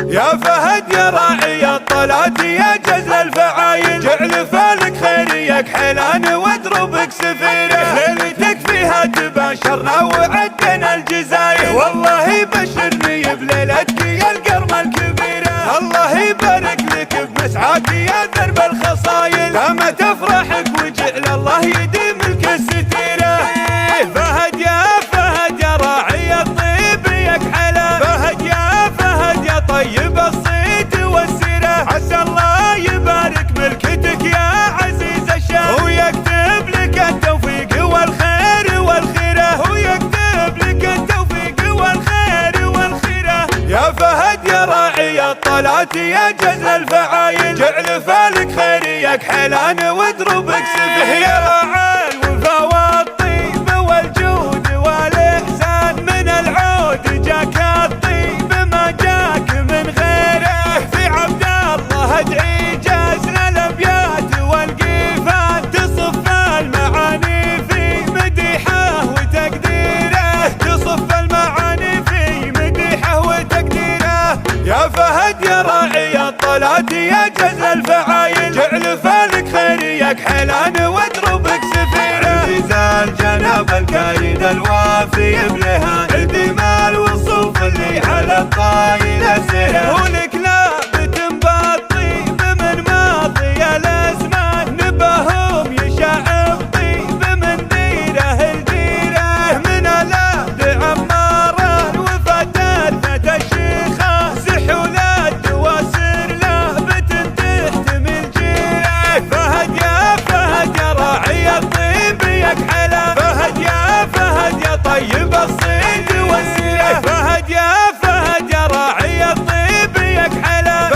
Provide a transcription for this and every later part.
يا فهد يا راعي الطلات يا جزل الفعايل، جعل فالك خيريك حيلان واضربك سفيره، ليلتك فيها تباشرنا وعدنا الجزاير، والله بشرني بليلتك يا القرمة الكبيرة، الله يبارك لك بمسعاك يا درب الخصايل، دام تفرحك وجعل الله يديم لك الستيرة. فهد يا راعي الطيب ياك حلا، فهد يا طيب الصيد والسيرة، عسى الله يبارك ملكتك يا عزيز الشام، ويكتب لك التوفيق والخير والخيرة، ويكتب لك التوفيق والخير والخيرة. يا فهد يا راعي الطلات يا جزل الفعايل، جعل فالك خيريك حيلان واضربك سفيه، يا راعي الوفا والطيب والجود والإحسان، من العود جاك الطيب ما جاك من غيره، في عبد الله ادعي جازنا الابيات والقيفان، تصف المعاني في مديحه وتقديره، تصف المعاني في مديحه وتقديره. يا فهد يا راعي الطلات يا جزل الفعايل، جعل فالك خيريك حيلان واضربك سفيره، عزيز الجناب الكايد الوافي بلهان، الدماء والصوف اللي على الطايل سيره، ولك لابت بالطيب من ماضي الازمان، نباهم يشع الطيب من ديره لديره، من الابد عمارا وفتى فتى الشيخه، سحول الدواسر لابت تحتمل جيره. فهد يا راعي الطيب ياك حلا، فهد يا طيب الصيد والسيره، فهد يا راعي الطيب ياك حلا،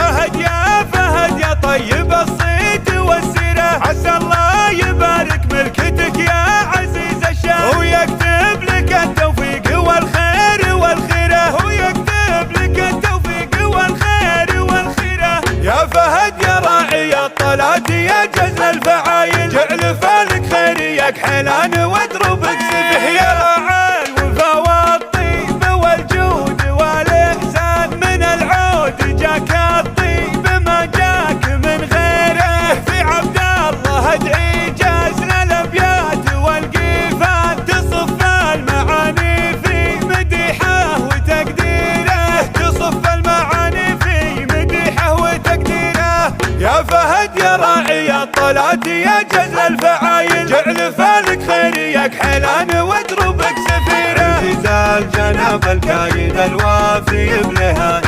فهد يا طيب الصيد والسيره، عسى الله يبارك ملكتك يا عزيز الشام، ويكتب لك التوفيق والخير والخيره، ويكتب لك التوفيق والخير والخيره. يا فهد يا راعي الطلات يا جزل الفعايل، جعل فالك خيريك حيلان واضربك سفيه، يا راعي الوفا والطيب والجود والإحسان، من العود جاك الطيب ما جاك من غيره، في عبد الله ادعي جازنا الابيات والقيفان، تصف المعاني في مديحه وتقديره، تصف المعاني في مديحه وتقديره. يا فهد يا راعي الطلات يا جزل الفعايل، جعل فالك خيريك حيلان واضربك سفيره، عزيز الجناب الكايد الوافي بلهان،